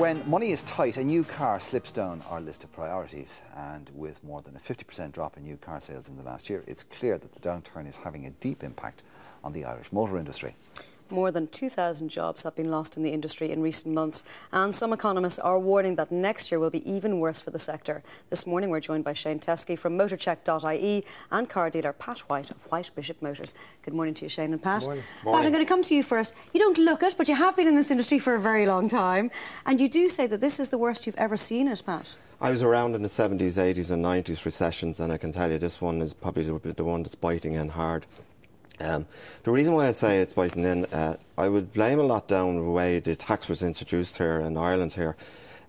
When money is tight, a new car slips down our list of priorities, and with more than a 50% drop in new car sales in the last year, it's clear that the downturn is having a deep impact on the Irish motor industry. More than 2,000 jobs have been lost in the industry in recent months, and some economists are warning that next year will be even worse for the sector. This morning we're joined by Shane Teskey from Motorcheck.ie and car dealer Pat White of White Bishop Motors. Good morning to you, Shane and Pat. Good morning. Pat, I'm going to come to you first. You don't look it, but you have been in this industry for a very long time, and you do say that this is the worst you've ever seen it, Pat. I was around in the 70s, 80s and 90s recessions, and I can tell you this one is probably the one that's biting in hard. The reason why I say it's biting in, I would blame a lot down the way the tax was introduced here in Ireland here.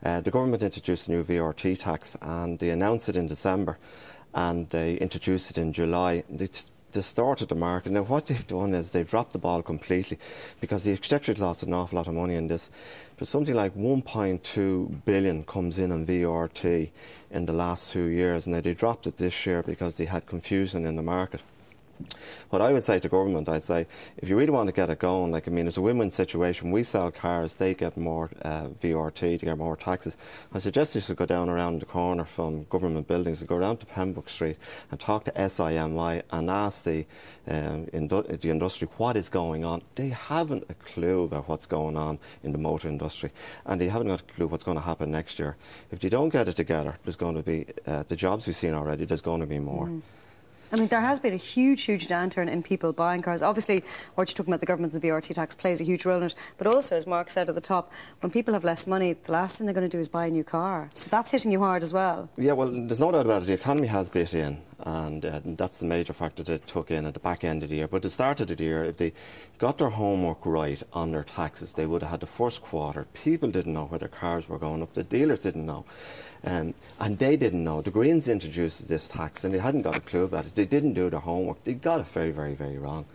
The government introduced a new VRT tax, and they announced it in December, and they introduced it in July. They distorted the market. Now what they've done is they've dropped the ball completely, because the Exchequer lost an awful lot of money in this. There's something like 1.2 billion comes in on VRT in the last 2 years, and they dropped it this year because they had confusion in the market. What I would say to government, I'd say, if you really want to get it going, like, I mean, it's a win-win situation. We sell cars, they get more VRT, they get more taxes. I suggest you should go down around the corner from government buildings and go down to Pembroke Street and talk to SIMI and ask the industry what is going on. They haven't a clue about what's going on in the motor industry, and they haven't got a clue what's going to happen next year. If they don't get it together, there's going to be, the jobs we've seen already, there's going to be more. I mean, there has been a huge downturn in people buying cars. Obviously, what you're talking about, the government, the VRT tax plays a huge role in it. But also, as Mark said at the top, when people have less money, the last thing they're going to do is buy a new car. So that's hitting you hard as well. Yeah, well, there's no doubt about it. The economy has bit in, and that's the major factor they took in at the back end of the year. But at the start of the year, if they got their homework right on their taxes, they would have had the first quarter. People didn't know where their cars were going up. The dealers didn't know. And they didn't know. The Greens introduced this tax and they hadn't got a clue about it. They didn't do their homework. They got it very, very, very wrong.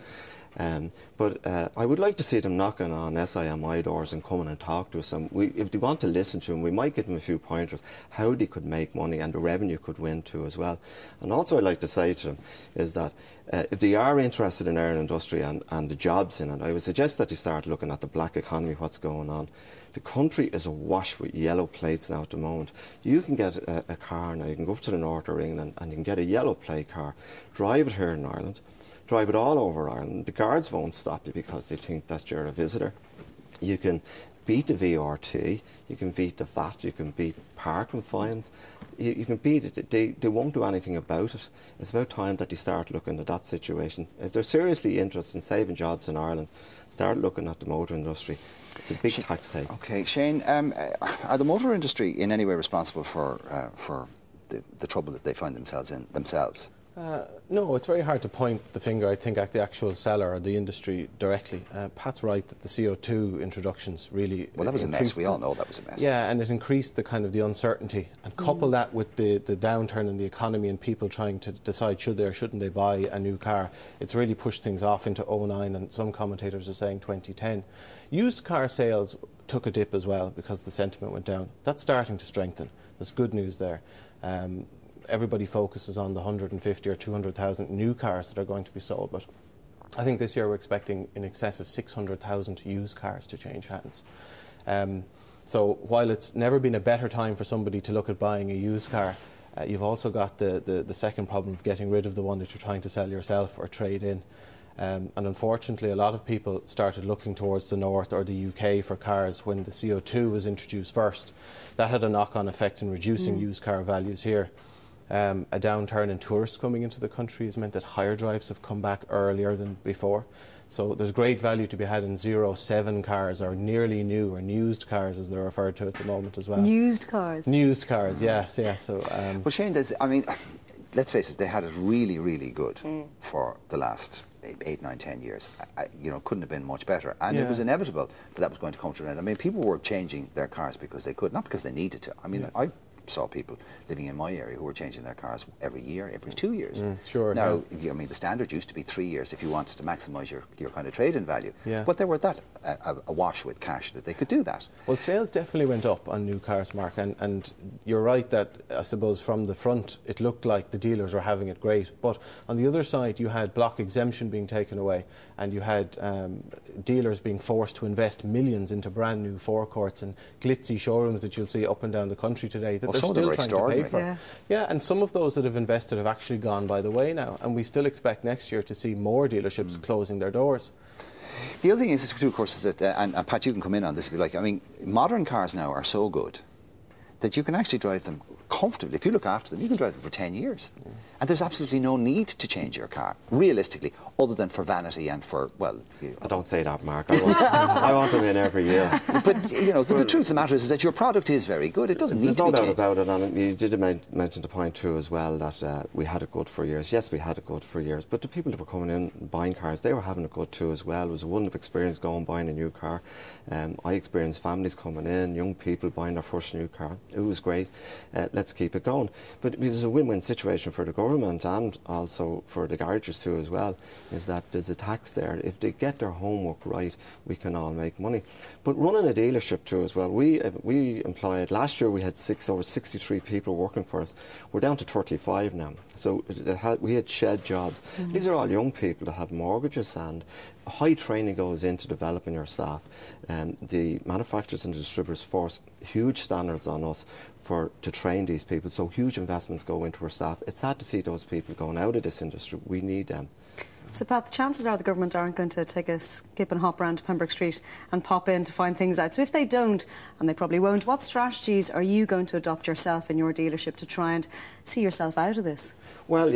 But I would like to see them knocking on SIMI doors and coming and talk to us. And if they want to listen to them, we might give them a few pointers how they could make money and the revenue could win too as well. And also I'd like to say to them is that if they are interested in our industry and the jobs in it, I would suggest that they start looking at the black economy, what's going on. The country is awash with yellow plates now at the moment. You can get a car now, you can go up to the north of England and you can get a yellow plate car, drive it here in Ireland, drive it all over Ireland. The guards won't stop you because they think that you're a visitor. You can beat the VRT, you can beat the VAT, you can beat parking fines, you can beat it. They won't do anything about it. It's about time that they start looking at that situation. If they're seriously interested in saving jobs in Ireland, start looking at the motor industry. It's a big tax take. Okay, Shane, are the motor industry in any way responsible for the trouble that they find themselves in themselves? No, it's very hard to point the finger, I think, at the actual seller or the industry directly. Pat's right that the CO2 introductions really... Well, that was a mess. We all know that was a mess. Yeah, and it increased the kind of the uncertainty. And couple that with the downturn in the economy and people trying to decide should they or shouldn't they buy a new car, it's really pushed things off into 2009, and some commentators are saying 2010. Used car sales took a dip as well because the sentiment went down. That's starting to strengthen. There's good news there. Everybody focuses on the 150 or 200,000 new cars that are going to be sold, but I think this year we're expecting in excess of 600,000 used cars to change hands. So while it's never been a better time for somebody to look at buying a used car, you've also got the second problem of getting rid of the one that you're trying to sell yourself or trade in. And unfortunately, a lot of people started looking towards the north or the UK for cars when the CO2 was introduced first. That had a knock-on effect in reducing used car values here. A downturn in tourists coming into the country has meant that hire drives have come back earlier than before. So there's great value to be had in 0-7 cars or nearly new or used cars as they're referred to at the moment as well. Used cars? Used cars, yes, yeah. So, well, Shane, I mean, let's face it, they had it really, really good for the last 8, 9, 10 years. You know, couldn't have been much better. And it was inevitable that was going to come to an end. I mean, people were changing their cars because they could, not because they needed to. I mean, I saw people living in my area who were changing their cars every year, every 2 years. Sure. Now, I mean, the standard used to be 3 years if you wanted to maximise your kind of trade-in value. But there were that a wash with cash, that they could do that. Well, sales definitely went up on new cars, Mark, and you're right that, I suppose, from the front it looked like the dealers were having it great, but on the other side you had block exemption being taken away, and you had dealers being forced to invest millions into brand new forecourts and glitzy showrooms that you'll see up and down the country today that they're still trying to pay for. Yeah, and some of those that have invested have actually gone by the way now, and we still expect next year to see more dealerships closing their doors. The other thing is, of course, is that, and Pat, you can come in on this if you like, I mean, modern cars now are so good that you can actually drive them comfortably. If you look after them, you can drive them for 10 years. And there's absolutely no need to change your car, realistically, other than for vanity and for, well... I don't say that, Mark. I want them in every year. But, you know, the truth of the matter is that your product is very good. It doesn't need to be changed. There's no doubt about it, and you did mention the point too as well, that we had it good for years. Yes, we had it good for years, but the people that were coming in buying cars, they were having it good too as well. It was a wonderful experience going buying a new car. I experienced families coming in, young people buying their first new car. It was great. Let's keep it going. But there's a win-win situation for the government and also for the garages too as well, is that there's a tax there. If they get their homework right, we can all make money. But running a dealership too as well, we employed, last year we had over 63 people working for us. We're down to 35 now. So we had shed jobs. These are all young people that have mortgages, and high training goes into developing your staff. The manufacturers and distributors force huge standards on us to train these people, so huge investments go into our staff. It's sad to see those people going out of this industry. We need them. So, Pat, the chances are the government aren't going to take a skip and hop around to Pembroke Street and pop in to find things out. So if they don't, and they probably won't, what strategies are you going to adopt yourself in your dealership to try and see yourself out of this? Well,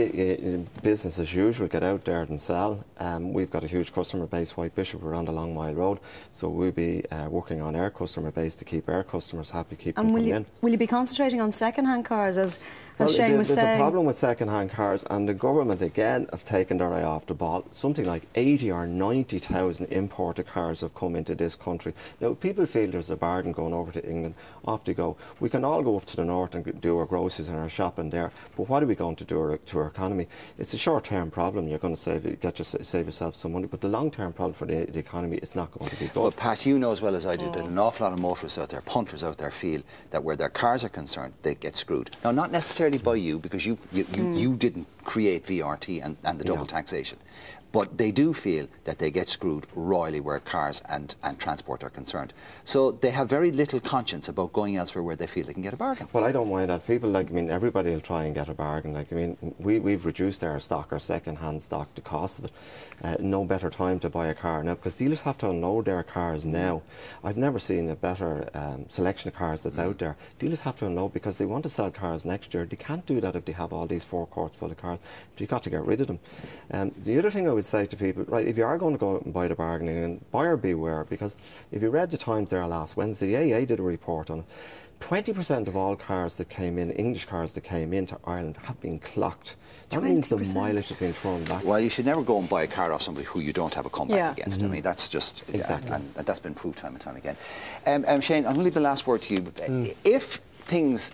business as usual, get out there and sell. We've got a huge customer base, White Bishop, we're on the Long Mile Road, so we'll be working on our customer base to keep our customers happy, keep them coming in. Will you be concentrating on second-hand cars, as Shane was saying? There's a problem with second-hand cars, and the government, again, have taken their eye off the ball. Something like 80 or 90,000 imported cars have come into this country. Now, people feel there's a bargain going over to England. Off they go. We can all go up to the north and do our groceries and our shopping there, but what are we going to do to our economy? It's a short-term problem. You're going to save yourself some money, but the long-term problem for the economy, it's not going to be good. Well, Pat, you know as well as I do that an awful lot of motorists out there, punters out there, feel that where their cars are concerned, they get screwed. Now, not necessarily by you, because you didn't create VRT and the double taxation. But they do feel that they get screwed royally where cars and transport are concerned. So they have very little conscience about going elsewhere where they feel they can get a bargain. Well, I don't mind that. People, like, I mean, everybody will try and get a bargain. Like, I mean, we've reduced our stock, our second-hand stock, the cost of it. No better time to buy a car now, because dealers have to unload their cars now. I've never seen a better selection of cars that's out there. Dealers have to unload because they want to sell cars next year. They can't do that if they have all these forecourts full of cars. You've got to get rid of them. The other thing I would say to people, right, if you are going to go out and buy the bargaining, and buyer beware, because if you read the Times there last Wednesday, the AA did a report on it. 20% of all cars that came in, English cars that came into Ireland, have been clocked. That 20%. Means the mileage has been thrown back. Well, you should never go and buy a car off somebody who you don't have a comeback against. I mean, that's just... Exactly. And that's been proved time and time again. Shane, I'm going to leave the last word to you. If things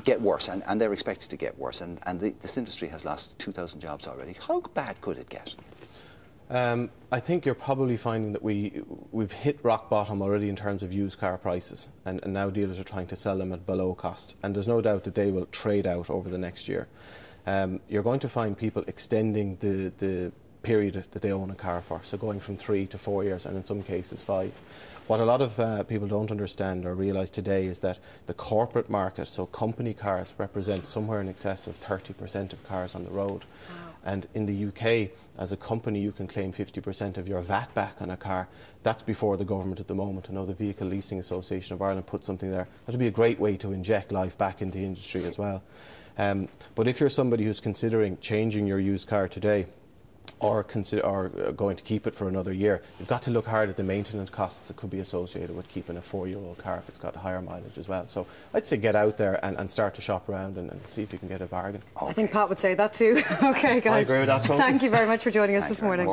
get worse, and they're expected to get worse, and this industry has lost 2,000 jobs already, how bad could it get? I think you're probably finding that we've hit rock bottom already in terms of used car prices, and now dealers are trying to sell them at below cost, and there's no doubt that they will trade out over the next year. You're going to find people extending the period that they own a car for, so going from 3 to 4 years, and in some cases 5. What a lot of people don't understand or realise today is that the corporate market, so company cars, represent somewhere in excess of 30% of cars on the road. Wow. And in the UK, as a company, you can claim 50% of your VAT back on a car. That's before the government at the moment. I know the Vehicle Leasing Association of Ireland put something there. That would be a great way to inject life back into the industry as well. But if you're somebody who's considering changing your used car today, or going to keep it for another year, you've got to look hard at the maintenance costs that could be associated with keeping a 4-year-old car if it's got higher mileage as well. So I'd say get out there and start to shop around and see if you can get a bargain. I think Pat would say that too. Okay, guys. I agree with that totally. Thank you very much for joining us this morning.